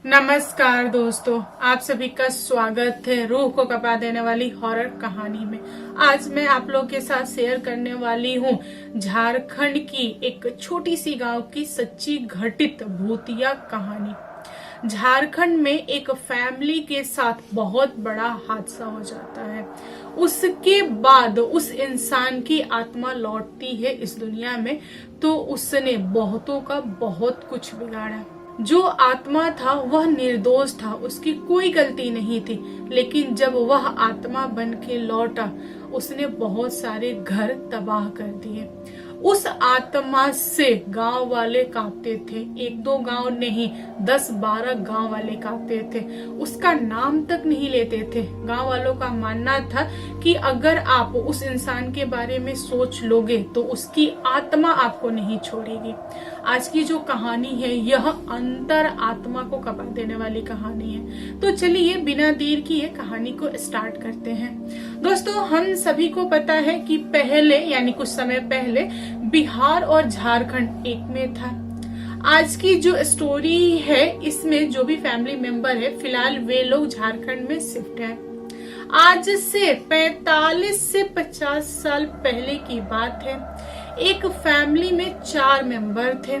नमस्कार दोस्तों, आप सभी का स्वागत है रूह को कपा देने वाली हॉरर कहानी में। आज मैं आप लोग के साथ शेयर करने वाली हूँ झारखंड की एक छोटी सी गांव की सच्ची घटित भूतिया कहानी। झारखंड में एक फैमिली के साथ बहुत बड़ा हादसा हो जाता है। उसके बाद उस इंसान की आत्मा लौटती है इस दुनिया में, तो उसने बहुतों का बहुत कुछ बिगाड़ा। जो आत्मा था वह निर्दोष था, उसकी कोई गलती नहीं थी, लेकिन जब वह आत्मा बन के लौटा उसने बहुत सारे घर तबाह कर दिए। उस आत्मा से गांव वाले कांपते थे। एक दो गांव नहीं, 10-12 गांव वाले कांपते थे। उसका नाम तक नहीं लेते थे। गांव वालों का मानना था कि अगर आप उस इंसान के बारे में सोच लोगे तो उसकी आत्मा आपको नहीं छोड़ेगी। आज की जो कहानी है यह अंतर आत्मा को कपा देने वाली कहानी है। तो चलिए बिना देर किए कहानी को स्टार्ट करते हैं। दोस्तों, हम सभी को पता है कि पहले यानी कुछ समय पहले बिहार और झारखंड एक में था। आज की जो स्टोरी है इसमें जो भी फैमिली मेंबर है फिलहाल वे लोग झारखंड में शिफ्ट है। आज से 45 से 50 साल पहले की बात है। एक फैमिली में 4 मेंबर थे।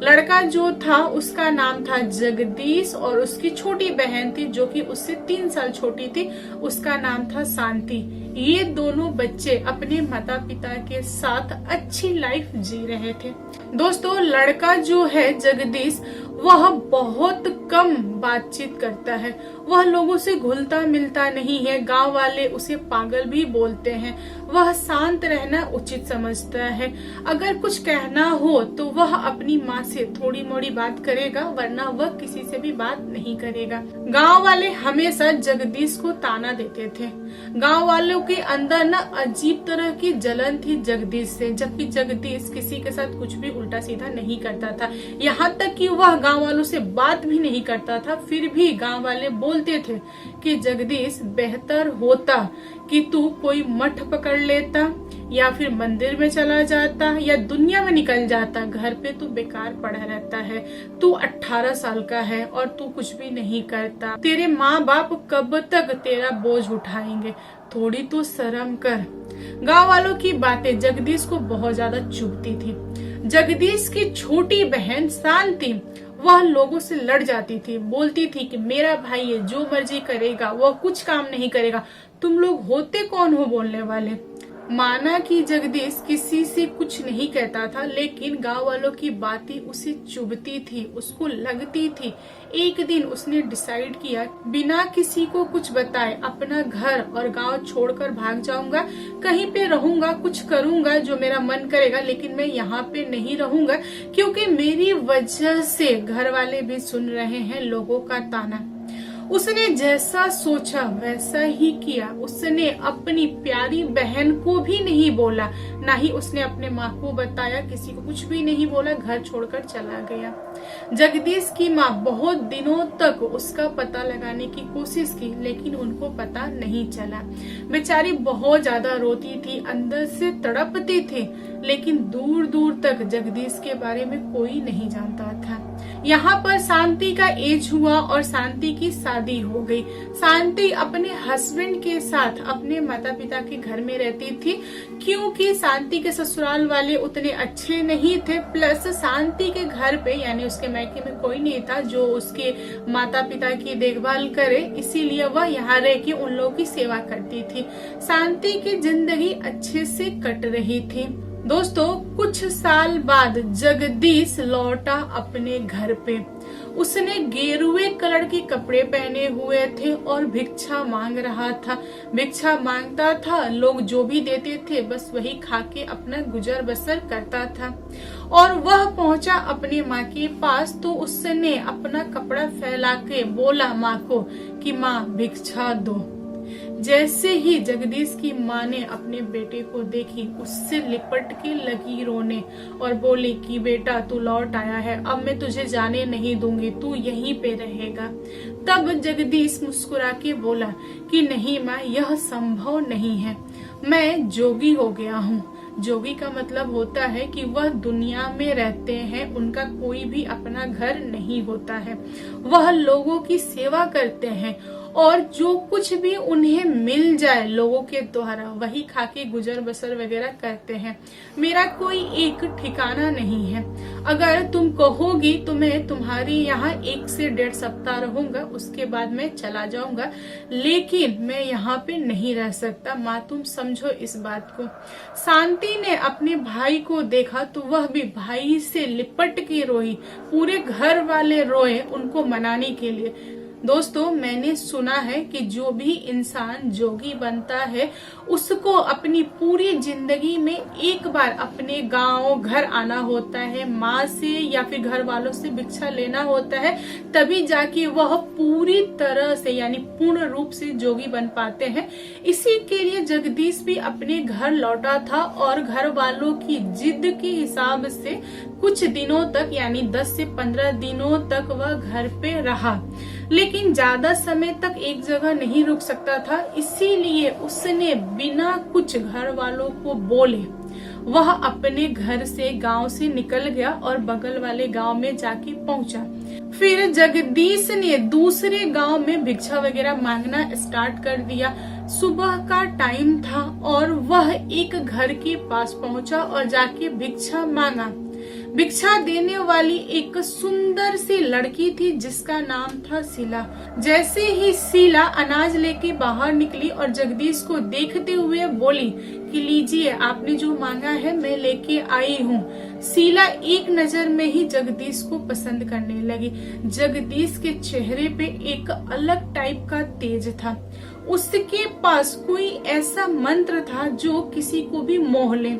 लड़का जो था उसका नाम था जगदीश और उसकी छोटी बहन थी जो कि उससे 3 साल छोटी थी, उसका नाम था शांति। ये दोनों बच्चे अपने माता पिता के साथ अच्छी लाइफ जी रहे थे। दोस्तों, लड़का जो है जगदीश वह बहुत कम बातचीत करता है। वह लोगों से घुलता मिलता नहीं है। गांव वाले उसे पागल भी बोलते हैं। वह शांत रहना उचित समझता है। अगर कुछ कहना हो तो वह अपनी माँ से थोड़ी मोड़ी बात करेगा, वरना वह किसी से भी बात नहीं करेगा। गांव वाले हमेशा जगदीश को ताना देते थे। गांव वालों के अंदर ना अजीब तरह की जलन थी जगदीश से, जबकि जगदीश किसी के साथ कुछ भी उल्टा सीधा नहीं करता था। यहाँ तक कि वह गांव वालों से बात भी नहीं करता था। फिर भी गांव वाले बोलते थे कि जगदीश बेहतर होता कि तू कोई मठ पकड़ लेता या फिर मंदिर में चला जाता या दुनिया में निकल जाता। घर पे तू बेकार पड़ा रहता है। तू 18 साल का है और तू कुछ भी नहीं करता। तेरे माँ बाप कब तक तेरा बोझ उठाएंगे? थोड़ी तो शर्म कर। गांव वालों की बातें जगदीश को बहुत ज्यादा चुभती थी। जगदीश की छोटी बहन शांति वह लोगों से लड़ जाती थी। बोलती थी कि मेरा भाई है, जो मर्जी करेगा, वह कुछ काम नहीं करेगा। तुम लोग होते कौन हो बोलने वाले? माना कि जगदीश किसी से कुछ नहीं कहता था, लेकिन गांव वालों की बातें उसे चुभती थी, उसको लगती थी। एक दिन उसने डिसाइड किया बिना किसी को कुछ बताए अपना घर और गांव छोड़कर भाग जाऊंगा। कहीं पे रहूंगा, कुछ करूंगा जो मेरा मन करेगा, लेकिन मैं यहाँ पे नहीं रहूंगा क्योंकि मेरी वजह से घर वाले भी सुन रहे हैं लोगों का ताना। उसने जैसा सोचा वैसा ही किया। उसने अपनी प्यारी बहन को भी नहीं बोला, ना ही उसने अपने माँ को बताया, किसी को कुछ भी नहीं बोला, घर छोड़कर चला गया। जगदीश की माँ बहुत दिनों तक उसका पता लगाने की कोशिश की, लेकिन उनको पता नहीं चला। बेचारी बहुत ज्यादा रोती थी, अंदर से तड़पती थी, लेकिन दूर दूर तक जगदीश के बारे में कोई नहीं जानता था। यहाँ पर शांति का एज हुआ और शांति की शादी हो गई। शांति अपने हस्बैंड के साथ अपने माता पिता के घर में रहती थी, क्योंकि शांति के ससुराल वाले उतने अच्छे नहीं थे। प्लस शांति के घर पे यानी उसके मायके में कोई नहीं था जो उसके माता पिता की देखभाल करे, इसीलिए वह यहाँ रह के उन लोगों की सेवा करती थी। शांति की जिंदगी अच्छे से कट रही थी। दोस्तों, कुछ साल बाद जगदीश लौटा अपने घर पे। उसने गेरुए कलर के कपड़े पहने हुए थे और भिक्षा मांग रहा था। भिक्षा मांगता था, लोग जो भी देते थे बस वही खा के अपना गुजर बसर करता था। और वह पहुंचा अपने माँ के पास तो उसने अपना कपड़ा फैला के बोला माँ को कि माँ भिक्षा दो। जैसे ही जगदीश की माँ ने अपने बेटे को देखी, उससे लिपट के लगी रोने और बोली कि बेटा तू लौट आया है, अब मैं तुझे जाने नहीं दूंगी, तू यहीं पे रहेगा। तब जगदीश मुस्कुरा के बोला कि नहीं माँ, यह संभव नहीं है। मैं जोगी हो गया हूँ। जोगी का मतलब होता है कि वह दुनिया में रहते हैं, उनका कोई भी अपना घर नहीं होता है। वह लोगों की सेवा करते हैं और जो कुछ भी उन्हें मिल जाए लोगों के द्वारा वही खा के गुजर बसर वगैरह करते हैं। मेरा कोई एक ठिकाना नहीं है। अगर तुम कहोगी तो मैं तुम्हारे यहाँ 1 से 1.5 सप्ताह रहूंगा, उसके बाद मैं चला जाऊंगा, लेकिन मैं यहाँ पे नहीं रह सकता। माँ तुम समझो इस बात को। शांति ने अपने भाई को देखा तो वह भी भाई से लिपट के रोई। पूरे घर वाले रोए उनको मनाने के लिए। दोस्तों, मैंने सुना है कि जो भी इंसान जोगी बनता है उसको अपनी पूरी जिंदगी में एक बार अपने गांव घर आना होता है, माँ से या फिर घर वालों से भिक्षा लेना होता है, तभी जाके वह पूरी तरह से यानी पूर्ण रूप से जोगी बन पाते हैं। इसी के लिए जगदीश भी अपने घर लौटा था और घर वालों की जिद के हिसाब से कुछ दिनों तक यानी 10 से 15 दिनों तक वह घर पे रहा, लेकिन ज्यादा समय तक एक जगह नहीं रुक सकता था। इसीलिए उसने बिना कुछ घर वालों को बोले वह अपने घर से गांव से निकल गया और बगल वाले गांव में जाके पहुंचा। फिर जगदीश ने दूसरे गांव में भिक्षा वगैरह मांगना स्टार्ट कर दिया। सुबह का टाइम था और वह एक घर के पास पहुंचा और जाके भिक्षा मांगा। भिक्षा देने वाली एक सुंदर सी लड़की थी जिसका नाम था शीला। जैसे ही शीला अनाज लेके बाहर निकली और जगदीश को देखते हुए बोली कि लीजिए, आपने जो मांगा है मैं लेके आई हूँ। शीला एक नजर में ही जगदीश को पसंद करने लगी। जगदीश के चेहरे पे एक अलग टाइप का तेज था। उसके पास कोई ऐसा मंत्र था जो किसी को भी मोह ले।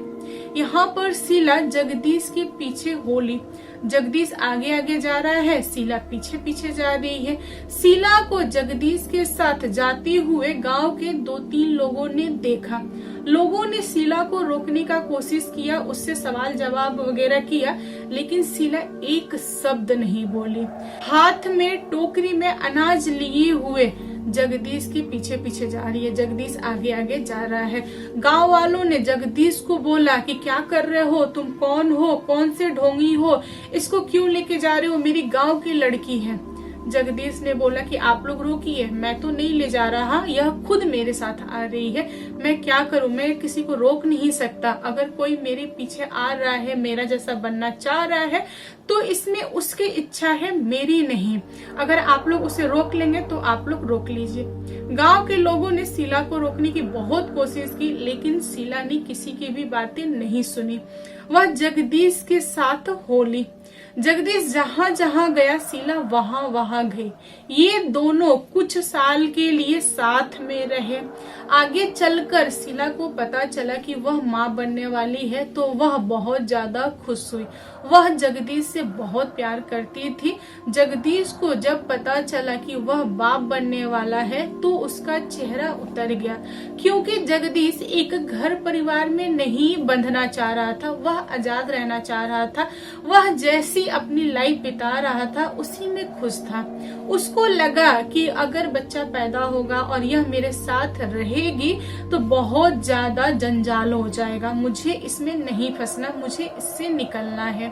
यहाँ पर शीला जगदीश के पीछे होली। जगदीश आगे आगे जा रहा है, शीला पीछे पीछे जा रही है। शीला को जगदीश के साथ जाते हुए गांव के 2-3 लोगों ने देखा। लोगों ने शीला को रोकने का कोशिश किया, उससे सवाल जवाब वगैरह किया, लेकिन शीला एक शब्द नहीं बोली। हाथ में टोकरी में अनाज लिए हुए जगदीश के पीछे पीछे जा रही है। जगदीश आगे आगे जा रहा है। गांव वालों ने जगदीश को बोला कि क्या कर रहे हो, तुम कौन हो, कौन से ढोंगी हो, इसको क्यों लेके जा रहे हो, मेरी गांव की लड़की है। जगदीश ने बोला कि आप लोग रोकिए, मैं तो नहीं ले जा रहा, यह खुद मेरे साथ आ रही है, मैं क्या करूं, मैं किसी को रोक नहीं सकता। अगर कोई मेरे पीछे आ रहा है, मेरा जैसा बनना चाह रहा है, तो इसमें उसकी इच्छा है, मेरी नहीं। अगर आप लोग उसे रोक लेंगे तो आप लोग रोक लीजिए। गांव के लोगों ने शीला को रोकने की बहुत कोशिश की, लेकिन शीला ने किसी की भी बातें नहीं सुनी। वह जगदीश के साथ होली। जगदीश जहां जहां गया शीला वहां वहां गई। ये दोनों कुछ साल के लिए साथ में रहे। आगे चलकर शीला को पता चला कि वह माँ बनने वाली है, तो वह बहुत ज्यादा खुश हुई। वह जगदीश से बहुत प्यार करती थी। जगदीश को जब पता चला कि वह बाप बनने वाला है तो उसका चेहरा उतर गया, क्योंकि जगदीश एक घर परिवार में नहीं बंधना चाह रहा था, वह आजाद रहना चाह रहा था। वह जैसी अपनी लाइफ बिता रहा था उसी में खुश था। उसको लगा कि अगर बच्चा पैदा होगा और यह मेरे साथ रहेगी तो बहुत ज्यादा जंजाल हो जाएगा, मुझे इसमें नहीं फंसना, मुझे इससे निकलना है।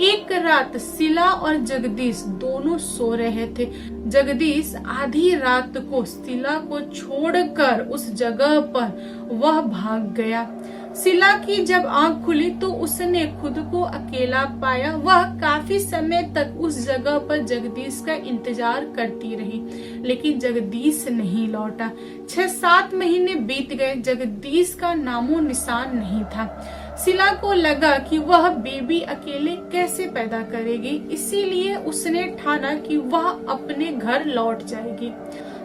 एक रात शीला और जगदीश दोनों सो रहे थे। जगदीश आधी रात को शीला को छोड़कर उस जगह पर वह भाग गया। शीला की जब आंख खुली तो उसने खुद को अकेला पाया। वह काफी समय तक उस जगह पर जगदीश का इंतजार करती रही, लेकिन जगदीश नहीं लौटा। 6-7 महीने बीत गए, जगदीश का नामो निशान नहीं था। शीला को लगा कि वह बेबी अकेले कैसे पैदा करेगी, इसीलिए उसने ठाना कि वह अपने घर लौट जाएगी।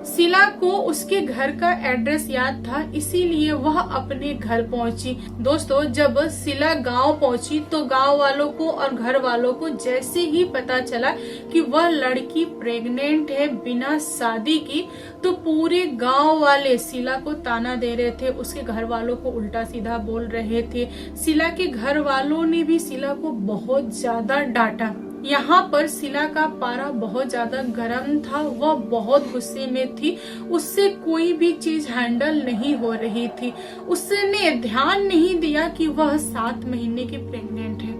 शीला को उसके घर का एड्रेस याद था, इसीलिए वह अपने घर पहुंची। दोस्तों, जब शीला गांव पहुंची तो गांव वालों को और घर वालों को जैसे ही पता चला कि वह लड़की प्रेग्नेंट है बिना शादी की, तो पूरे गांव वाले शीला को ताना दे रहे थे, उसके घर वालों को उल्टा सीधा बोल रहे थे। शीला के घर वालों ने भी शीला को बहुत ज्यादा डांटा। यहाँ पर शिला का पारा बहुत ज्यादा गर्म था, वह बहुत गुस्से में थी, उससे कोई भी चीज हैंडल नहीं हो रही थी। उसने ध्यान नहीं दिया कि वह 7 महीने की प्रेग्नेंट है।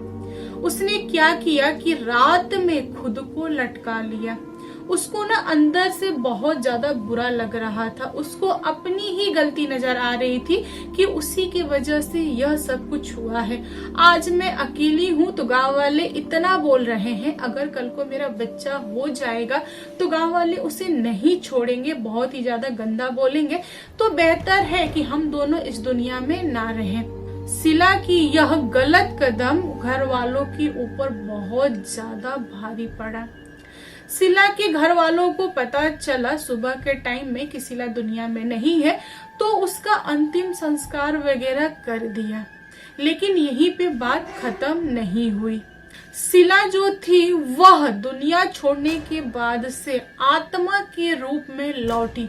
उसने क्या किया कि रात में खुद को लटका लिया। उसको ना अंदर से बहुत ज्यादा बुरा लग रहा था, उसको अपनी ही गलती नजर आ रही थी कि उसी की वजह से यह सब कुछ हुआ है। आज मैं अकेली हूँ तो गांव वाले इतना बोल रहे हैं, अगर कल को मेरा बच्चा हो जाएगा तो गांव वाले उसे नहीं छोड़ेंगे, बहुत ही ज्यादा गंदा बोलेंगे, तो बेहतर है कि हम दोनों इस दुनिया में ना रहें। शिला की यह गलत कदम घर वालों के ऊपर बहुत ज्यादा भारी पड़ा। शिला के घर वालों को पता चला सुबह के टाइम में कि शिला दुनिया में नहीं है, तो उसका अंतिम संस्कार वगैरह कर दिया। लेकिन यहीं पे बात खत्म नहीं हुई। शिला जो थी वह दुनिया छोड़ने के बाद से आत्मा के रूप में लौटी।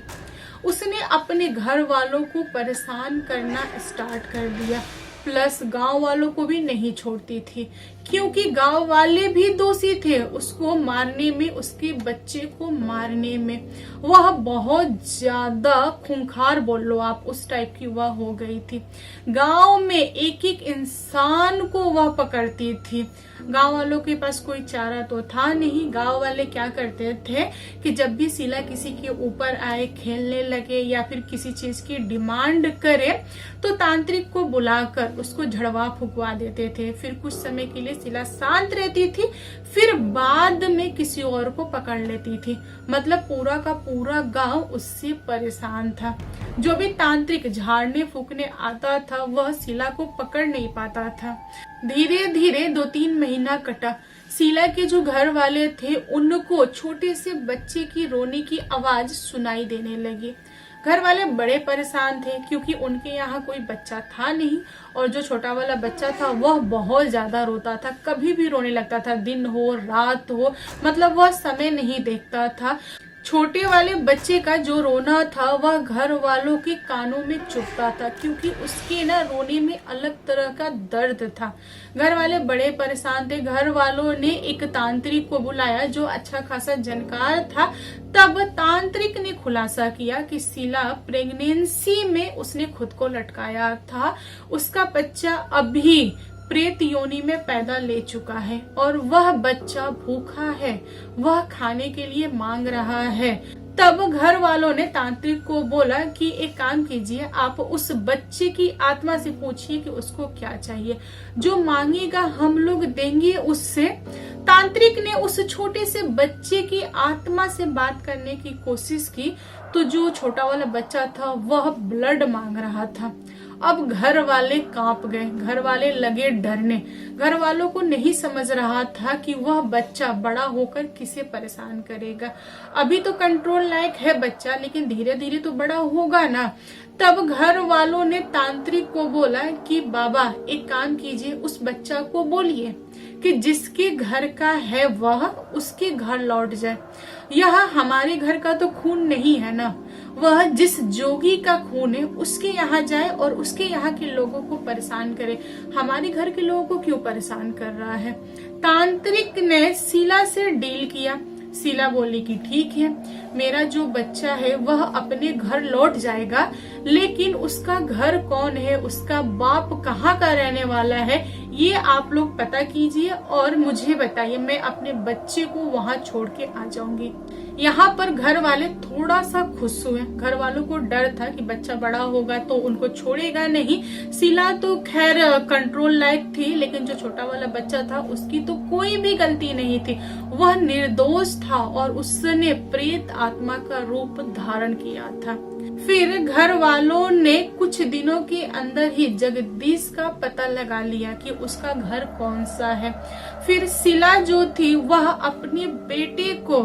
उसने अपने घर वालों को परेशान करना स्टार्ट कर दिया, प्लस गांव वालों को भी नहीं छोड़ती थी, क्योंकि गांव वाले भी दोषी थे उसको मारने में, उसके बच्चे को मारने में। वह बहुत ज्यादा खूंखार बोल लो आप, उस टाइप की वह हो गई थी। गांव में एक एक इंसान को वह पकड़ती थी। गांव वालों के पास कोई चारा तो था नहीं। गांव वाले क्या करते थे कि जब भी शिला किसी के ऊपर आए, खेलने लगे या फिर किसी चीज की डिमांड करे, तो तांत्रिक को बुलाकर उसको झड़वा फुकवा देते थे। फिर कुछ समय के लिए शिला शांत रहती थी, फिर बाद में किसी और को पकड़ लेती थी। मतलब पूरा का पूरा गांव उससे परेशान था। जो भी तांत्रिक झाड़ने फूकने आता था वह शिला को पकड़ नहीं पाता था। धीरे धीरे 2-3 महीना कटा। शिला के जो घर वाले थे उनको छोटे से बच्चे की रोने की आवाज सुनाई देने लगी। घर वाले बड़े परेशान थे, क्योंकि उनके यहाँ कोई बच्चा था नहीं, और जो छोटा वाला बच्चा था वह बहुत ज्यादा रोता था, कभी भी रोने लगता था, दिन हो रात हो, मतलब वह समय नहीं देखता था। छोटे वाले बच्चे का जो रोना था वह घर वालों के कानों में चुभता था, क्योंकि उसके ना रोने में अलग तरह का दर्द था। घर वाले बड़े परेशान थे। घर वालों ने एक तांत्रिक को बुलाया जो अच्छा खासा जानकार था। तब तांत्रिक ने खुलासा किया कि शिला प्रेगनेंसी में उसने खुद को लटकाया था। उसका बच्चा अभी प्रेत योनि में पैदा ले चुका है और वह बच्चा भूखा है, वह खाने के लिए मांग रहा है। तब घर वालों ने तांत्रिक को बोला कि एक काम कीजिए, आप उस बच्चे की आत्मा से पूछिए कि उसको क्या चाहिए, जो मांगेगा हम लोग देंगे उससे। तांत्रिक ने उस छोटे से बच्चे की आत्मा से बात करने की कोशिश की, तो जो छोटा वाला बच्चा था वह ब्लड मांग रहा था। अब घर वाले कांप गए, घर वाले लगे डरने। घर वालों को नहीं समझ रहा था कि वह बच्चा बड़ा होकर किसे परेशान करेगा। अभी तो कंट्रोल लायक है बच्चा, लेकिन धीरे धीरे तो बड़ा होगा ना। तब घर वालों ने तांत्रिक को बोला कि बाबा एक काम कीजिए, उस बच्चा को बोलिए कि जिसके घर का है वह उसके घर लौट जाए। यह हमारे घर का तो खून नहीं है ना, वह जिस जोगी का खून है उसके यहाँ जाए और उसके यहाँ के लोगों को परेशान करे। हमारे घर के लोगों को क्यों परेशान कर रहा है। तांत्रिक ने शिला से डील किया। शिला बोली कि ठीक है, मेरा जो बच्चा है वह अपने घर लौट जाएगा, लेकिन उसका घर कौन है, उसका बाप कहाँ का रहने वाला है, ये आप लोग पता कीजिए और मुझे बताइए, मैं अपने बच्चे को वहाँ छोड़ के आ जाऊंगी। यहाँ पर घर वाले थोड़ा सा खुश हुए। घर वालों को डर था कि बच्चा बड़ा होगा तो उनको छोड़ेगा नहीं। शिला तो खैर कंट्रोल लायक थी, लेकिन जो छोटा वाला बच्चा था उसकी तो कोई भी गलती नहीं थी, वह निर्दोष था और उसने प्रेत आत्मा का रूप धारण किया था। फिर घर वालों ने कुछ दिनों के अंदर ही जगदीश का पता लगा लिया कि उसका घर कौन सा है। फिर शिला जो थी वह अपने बेटे को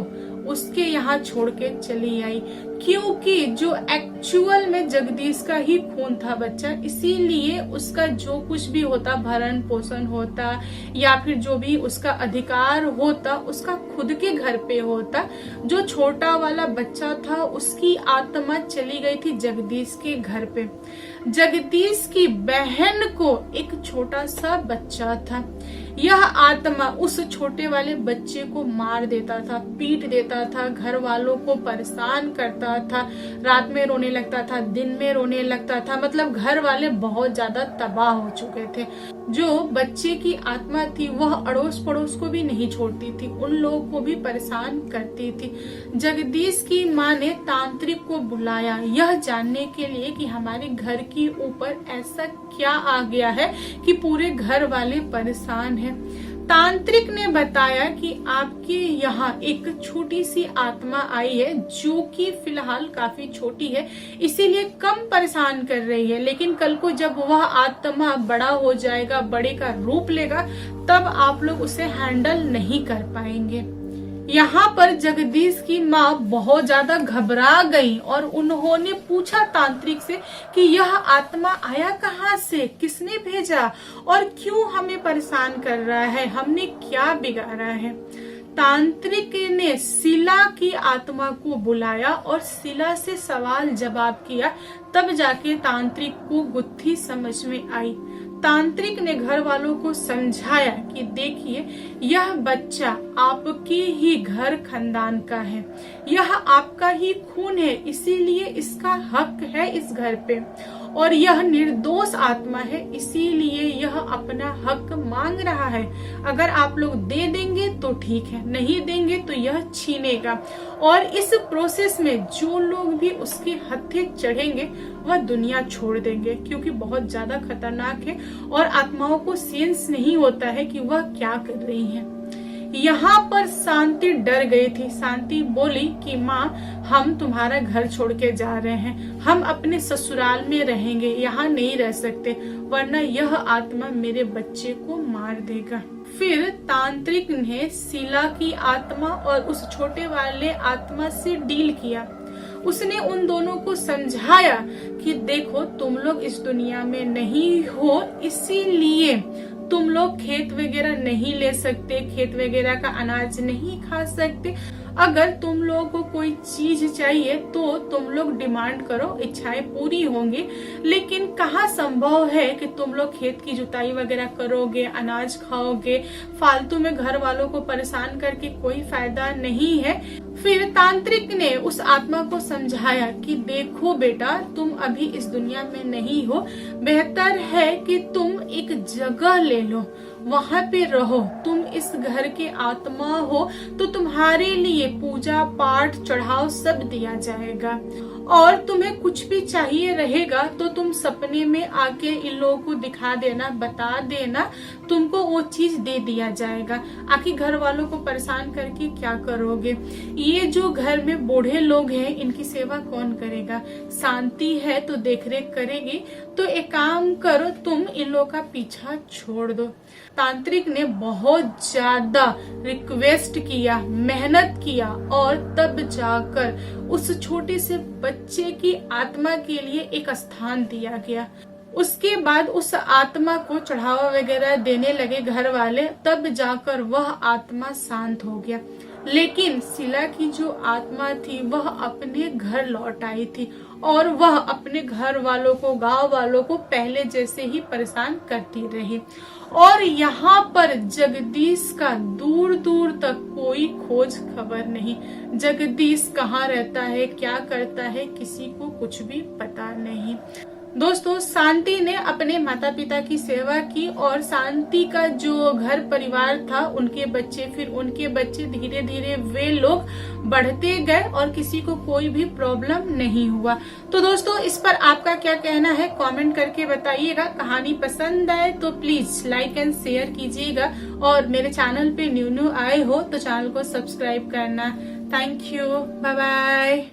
उसके यहाँ छोड़ के चली आई, क्योंकि जो एक्चुअल में जगदीश का ही खून था बच्चा, इसीलिए उसका जो कुछ भी होता, भरण पोषण होता या फिर जो भी उसका अधिकार होता, उसका खुद के घर पे होता। जो छोटा वाला बच्चा था उसकी आत्मा चली गई थी जगदीश के घर पे। जगदीश की बहन को एक छोटा सा बच्चा था। यह आत्मा उस छोटे वाले बच्चे को मार देता था, पीट देता था, घर वालों को परेशान करता था, रात में रोने लगता था, दिन में रोने लगता था। मतलब घर वाले बहुत ज्यादा तबाह हो चुके थे। जो बच्चे की आत्मा थी वह अड़ोस पड़ोस को भी नहीं छोड़ती थी, उन लोगों को भी परेशान करती थी। जगदीश की माँ ने तांत्रिक को बुलाया यह जानने के लिए कि हमारे घर के ऊपर ऐसा क्या आ गया है कि पूरे घर वाले परेशान हैं। तांत्रिक ने बताया कि आपके यहाँ एक छोटी सी आत्मा आई है जो कि फिलहाल काफी छोटी है, इसीलिए कम परेशान कर रही है, लेकिन कल को जब वह आत्मा बड़ा हो जाएगा, बड़े का रूप लेगा, तब आप लोग उसे हैंडल नहीं कर पाएंगे। यहाँ पर जगदीश की माँ बहुत ज्यादा घबरा गई और उन्होंने पूछा तांत्रिक से कि यह आत्मा आया कहाँ से, किसने भेजा और क्यों हमें परेशान कर रहा है, हमने क्या बिगाड़ा है। तांत्रिक ने शिला की आत्मा को बुलाया और शिला से सवाल जवाब किया, तब जाके तांत्रिक को गुत्थी समझ में आई। तांत्रिक ने घर वालों को समझाया कि देखिए यह बच्चा आपके ही घर खानदान का है, यह आपका ही खून है, इसीलिए इसका हक है इस घर पे, और यह निर्दोष आत्मा है, इसीलिए यह अपना हक मांग रहा है। अगर आप लोग दे देंगे तो ठीक है, नहीं देंगे तो यह छीनेगा, और इस प्रोसेस में जो लोग भी उसके हत्थे चढ़ेंगे वह दुनिया छोड़ देंगे, क्योंकि बहुत ज्यादा खतरनाक है और आत्माओं को सेंस नहीं होता है कि वह क्या कर रही है। यहाँ पर शांति डर गई थी। शांति बोली कि माँ, हम तुम्हारा घर छोड़ के जा रहे हैं, हम अपने ससुराल में रहेंगे, यहाँ नहीं रह सकते, वरना यह आत्मा मेरे बच्चे को मार देगा। फिर तांत्रिक ने शिला की आत्मा और उस छोटे वाले आत्मा से डील किया। उसने उन दोनों को समझाया कि देखो तुम लोग इस दुनिया में नहीं हो, इसीलिए तुम लोग खेत वगैरह नहीं ले सकते, खेत वगैरह का अनाज नहीं खा सकते। अगर तुम लोगों को कोई चीज चाहिए तो तुम लोग डिमांड करो, इच्छाएं पूरी होंगी, लेकिन कहाँ संभव है कि तुम लोग खेत की जुताई वगैरह करोगे, अनाज खाओगे। फालतू में घर वालों को परेशान करके कोई फायदा नहीं है। फिर तांत्रिक ने उस आत्मा को समझाया कि देखो बेटा, तुम अभी इस दुनिया में नहीं हो, बेहतर है कि तुम एक जगह ले लो, वहाँ पे रहो। तुम इस घर के आत्मा हो तो तुम्हारे लिए पूजा पाठ चढ़ाव सब दिया जाएगा, और तुम्हें कुछ भी चाहिए रहेगा तो तुम सपने में आके इन लोगों को दिखा देना, बता देना, तुमको वो चीज दे दिया जाएगा। आखिर घर वालों को परेशान करके क्या करोगे? ये जो घर में बूढ़े लोग हैं इनकी सेवा कौन करेगा? शांति है तो देखरेख करेगी। तो एक काम करो, तुम इन लोगों का पीछा छोड़ दो। तांत्रिक ने बहुत ज्यादा रिक्वेस्ट किया, मेहनत किया, और तब जाकर उस छोटे से बच्चे की आत्मा के लिए एक स्थान दिया गया। उसके बाद उस आत्मा को चढ़ावा वगैरह देने लगे घर वाले, तब जाकर वह आत्मा शांत हो गया। लेकिन शिला की जो आत्मा थी वह अपने घर लौट आई थी, और वह अपने घर वालों को, गांव वालों को पहले जैसे ही परेशान करती रही। और यहाँ पर जगदीश का दूर दूर तक कोई खोज खबर नहीं। जगदीश कहाँ रहता है, क्या करता है, किसी को कुछ भी पता नहीं। दोस्तों, शांति ने अपने माता पिता की सेवा की, और शांति का जो घर परिवार था, उनके बच्चे, फिर उनके बच्चे, धीरे धीरे वे लोग बढ़ते गए और किसी को कोई भी प्रॉब्लम नहीं हुआ। तो दोस्तों, इस पर आपका क्या कहना है कमेंट करके बताइएगा। कहानी पसंद आए तो प्लीज लाइक एंड शेयर कीजिएगा, और मेरे चैनल पे न्यू आए हो तो चैनल को सब्सक्राइब करना। Thank you, bye bye.